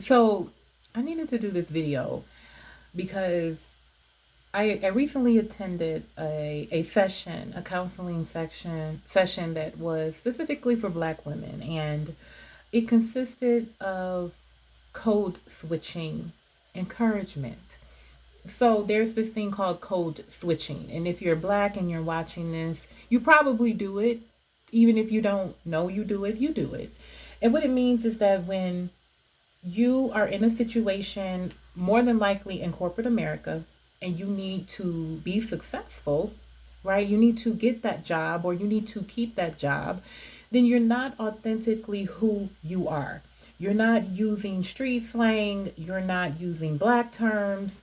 So I needed to do this video because I recently attended a session, a counseling session that was specifically for Black women, and it consisted of code switching encouragement. So there's this thing called code switching, and if you're Black and you're watching this, you probably do it. Even if you don't know you do it, you do it. And what it means is that when you are in a situation, more than likely in corporate America, and you need to be successful, right? You need to get that job or you need to keep that job, then you're not authentically who you are. You're not using street slang, you're not using Black terms,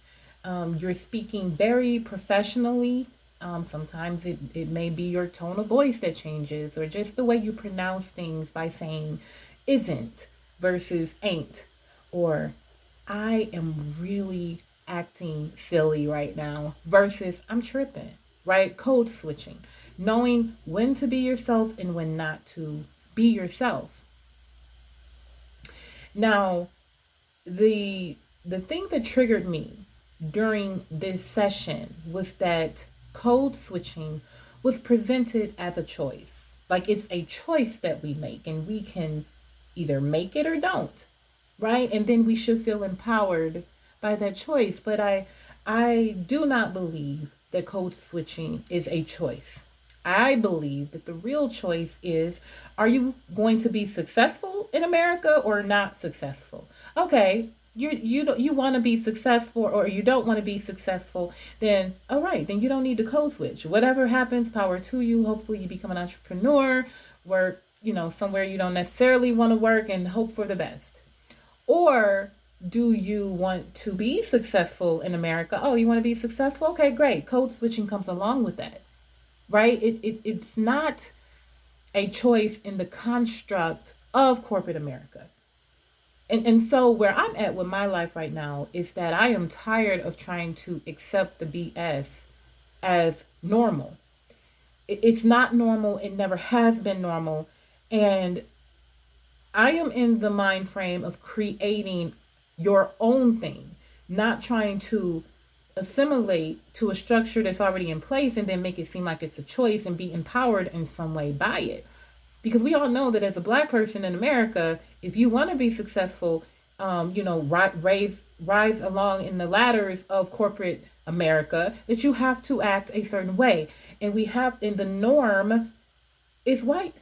you're speaking very professionally. Sometimes it may be your tone of voice that changes, or just the way you pronounce things by saying isn't versus ain't, or I am really acting silly right now versus I'm tripping, right? Code switching, knowing when to be yourself and when not to be yourself. Now, the the thing that triggered me during this session was that code switching was presented as a choice. Like it's a choice that we make and we can either make it or don't, right? And then we should feel empowered by that choice. But I do not believe that code switching is a choice. I believe that the real choice is, are you going to be successful in America or not successful? Okay, you want to be successful or you don't want to be successful, then all right, then you don't need to code switch. Whatever happens, power to you. Hopefully you become an entrepreneur, work, somewhere you don't necessarily want to work and hope for the best. Or do you want to be successful in America? Oh, you want to be successful? Okay, great. Code switching comes along with that, right? It's not a choice in the construct of corporate America. And so where I'm at with my life right now is that I am tired of trying to accept the BS as normal. It's not normal. It never has been normal. And I am in the mind frame of creating your own thing, not trying to assimilate to a structure that's already in place and then make it seem like it's a choice and be empowered in some way by it. Because we all know that as a Black person in America, if you want to be successful, rise along in the ladders of corporate America, that you have to act a certain way. And we have, in the norm is white.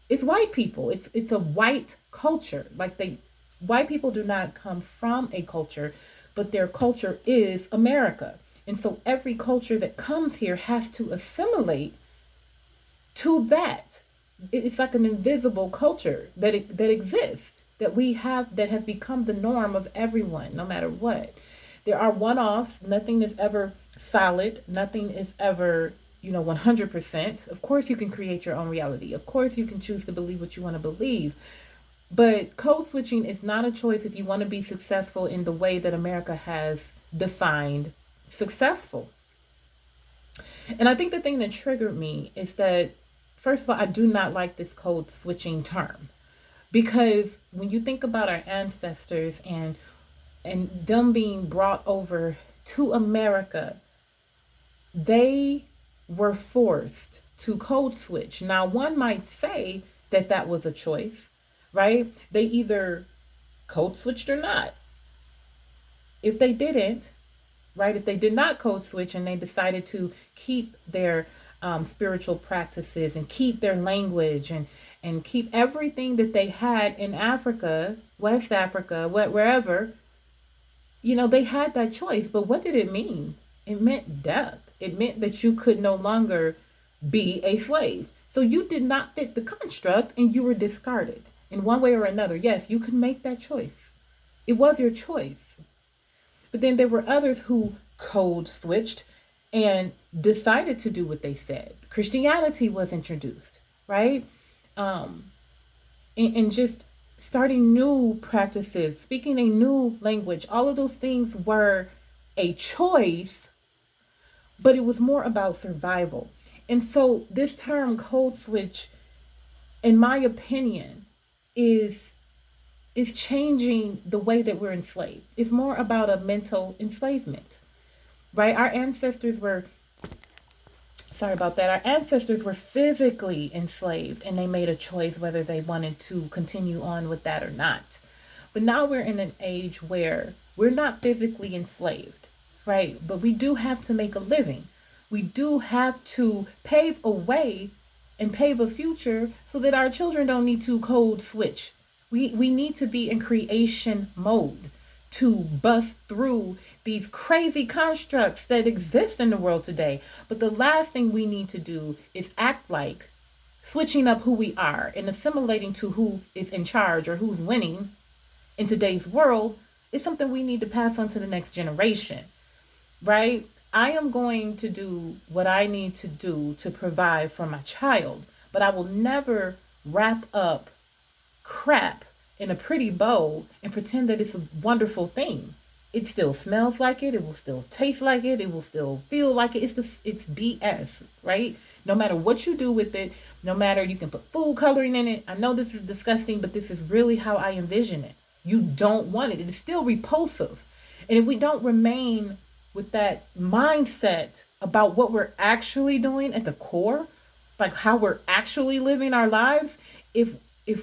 It's white people. It's a white culture. Like white people do not come from a culture, but their culture is America. And so every culture that comes here has to assimilate to that. It's like an invisible culture that exists, that we have, that has become the norm of everyone, no matter what. There are one-offs. Nothing is ever solid. Nothing is ever 100%. Of course, you can create your own reality. Of course, you can choose to believe what you want to believe. But code switching is not a choice if you want to be successful in the way that America has defined successful. And I think the thing that triggered me is that, first of all, I do not like this code switching term, because when you think about our ancestors and them being brought over to America, they were forced to code switch. Now, one might say that that was a choice, right? They either code switched or not. If they didn't, right, if they did not code switch and they decided to keep their spiritual practices and keep their language and keep everything that they had in Africa, West Africa, wherever, they had that choice. But what did it mean? It meant death. It meant that you could no longer be a slave. So you did not fit the construct and you were discarded in one way or another. Yes, you could make that choice. It was your choice. But then there were others who code switched and decided to do what they said. Christianity was introduced, right? And just starting new practices, speaking a new language, all of those things were a choice, but it was more about survival. And so this term code switch, in my opinion, is is changing the way that we're enslaved. It's more about a mental enslavement, right? Our ancestors were, sorry about that, our ancestors were physically enslaved and they made a choice whether they wanted to continue on with that or not. But now we're in an age where we're not physically enslaved, right? But we do have to make a living. We do have to pave a way and pave a future so that our children don't need to code switch. We need to be in creation mode to bust through these crazy constructs that exist in the world today. But the last thing we need to do is act like switching up who we are and assimilating to who is in charge or who's winning in today's world is something we need to pass on to the next generation, right? I am going to do what I need to do to provide for my child, but I will never wrap up crap in a pretty bow and pretend that it's a wonderful thing. It still smells like it. It will still taste like it. It will still feel like it. It's BS, right? No matter what you do with it, no matter, you can put food coloring in it. I know this is disgusting, but this is really how I envision it. You don't want it. It is still repulsive. And if we don't remain with that mindset about what we're actually doing at the core, like how we're actually living our lives, if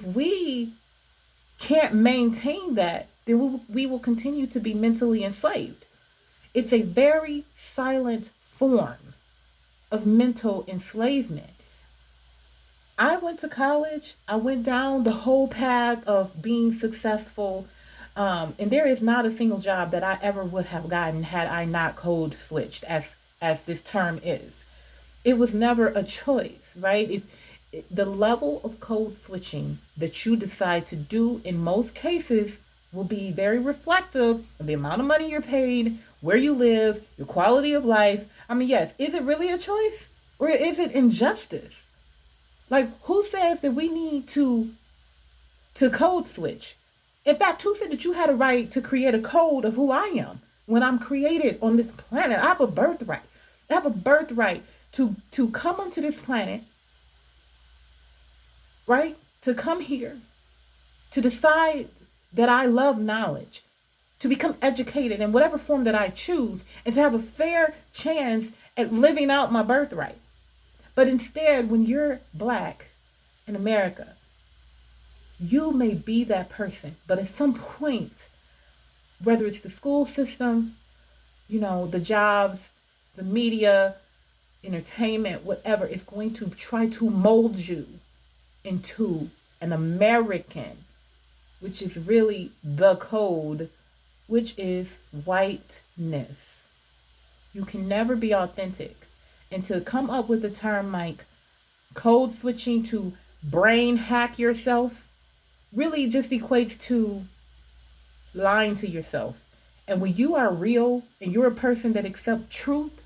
we can't maintain that, then we will continue to be mentally enslaved. It's a very silent form of mental enslavement. I went to college. I went down the whole path of being successful. And there is not a single job that I ever would have gotten had I not code switched, as this term is. It was never a choice, right? The level of code switching that you decide to do in most cases will be very reflective of the amount of money you're paid, where you live, your quality of life. I mean, yes, is it really a choice or is it injustice? Like, who says that we need to code switch? In fact, who said that you had a right to create a code of who I am when I'm created on this planet? I have a birthright. I have a birthright to come onto this planet, right? To come here, to decide that I love knowledge, to become educated in whatever form that I choose, and to have a fair chance at living out my birthright. But instead, when you're Black in America, you may be that person, but at some point, whether it's the school system, the jobs, the media, entertainment, whatever, is going to try to mold you into an American, which is really the code, which is whiteness. You can never be authentic. And to come up with a term like code switching to brain hack yourself really just equates to lying to yourself. And when you are real and you're a person that accepts truth,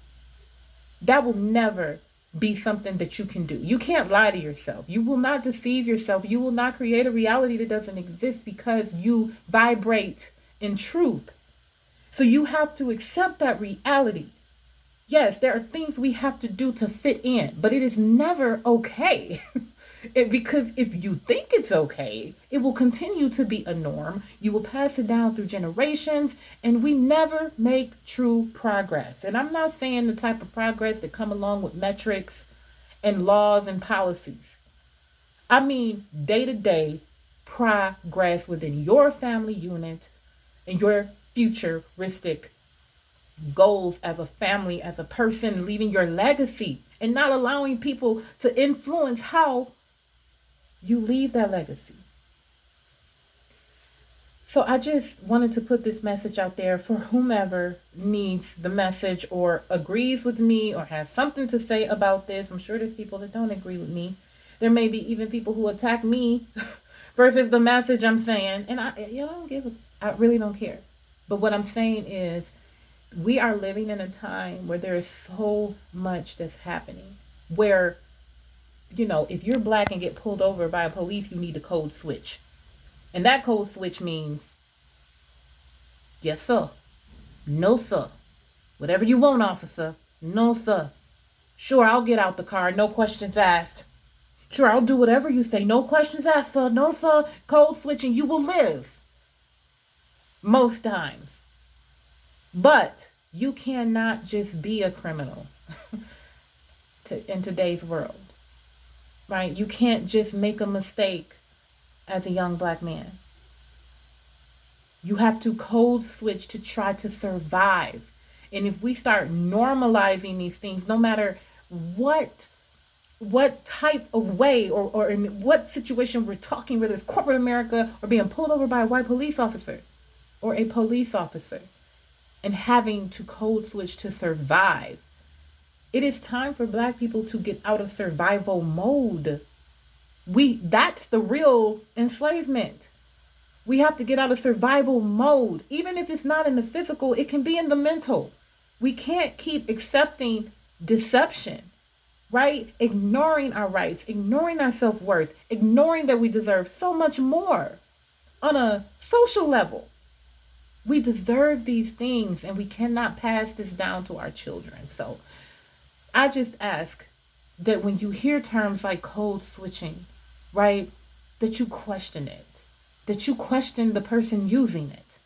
that will never be something that you can do. You can't lie to yourself. You will not deceive yourself. You will not create a reality that doesn't exist because you vibrate in truth. So you have to accept that reality. Yes, there are things we have to do to fit in, but it is never okay. Because if you think it's okay, it will continue to be a norm. You will pass it down through generations, and we never make true progress. And I'm not saying the type of progress that come along with metrics and laws and policies. I mean day-to-day progress within your family unit and your futuristic goals as a family, as a person, leaving your legacy and not allowing people to influence how you leave that legacy. So I just wanted to put this message out there for whomever needs the message or agrees with me or has something to say about this. I'm sure there's people that don't agree with me. There may be even people who attack me versus the message I'm saying. And I really don't care. But what I'm saying is, we are living in a time where there is so much that's happening where, if you're Black and get pulled over by a police, you need a code switch. And that code switch means, yes, sir. No, sir. Whatever you want, officer. No, sir. Sure, I'll get out the car. No questions asked. Sure, I'll do whatever you say. No questions asked, sir. No, sir. Code switching. You will live. most times. But you cannot just be a criminal in today's world, right? You can't just make a mistake as a young black man. You have to code switch to try to survive. And if we start normalizing these things, no matter what type of way or in what situation we're talking, whether it's corporate America or being pulled over by a white police officer or a police officer and having to code switch to survive, it is time for black people to get out of survival mode. That's the real enslavement. We have to get out of survival mode. Even if it's not in the physical, it can be in the mental. We can't keep accepting deception, right? Ignoring our rights, ignoring our self-worth, ignoring that we deserve so much more on a social level. We deserve these things, and we cannot pass this down to our children. So I just ask that when you hear terms like code switching, right, that you question it, that you question the person using it,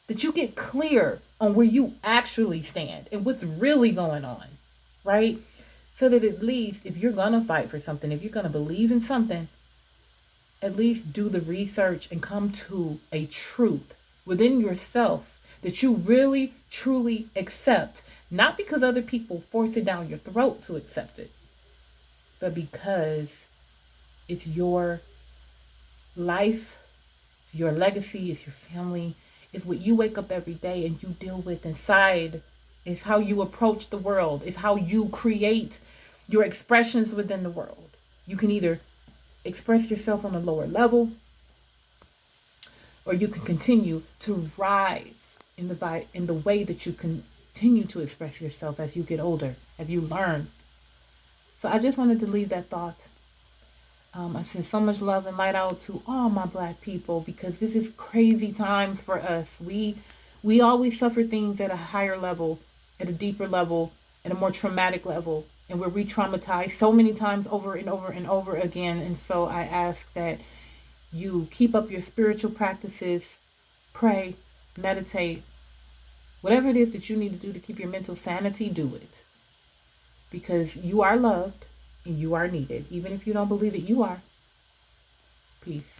that you get clear on where you actually stand and what's really going on, right? So that at least if you're going to fight for something, if you're going to believe in something, at least do the research and come to a truth within yourself that you really, truly accept, not because other people force it down your throat to accept it, but because it's your life, it's your legacy, it's your family, it's what you wake up every day and you deal with inside. It's how you approach the world. It's how you create your expressions within the world. You can either express yourself on a lower level, or you can continue to rise in the way that you continue to express yourself as you get older, as you learn. So I just wanted to leave that thought. I send so much love and light out to all my black people, because this is crazy time for us. We always suffer things at a higher level, at a deeper level, at a more traumatic level, and we're re-traumatized so many times over and over and over again. And so I ask that you keep up your spiritual practices, pray, meditate, whatever it is that you need to do to keep your mental sanity, do it. Because you are loved and you are needed. Even if you don't believe it, you are. Peace.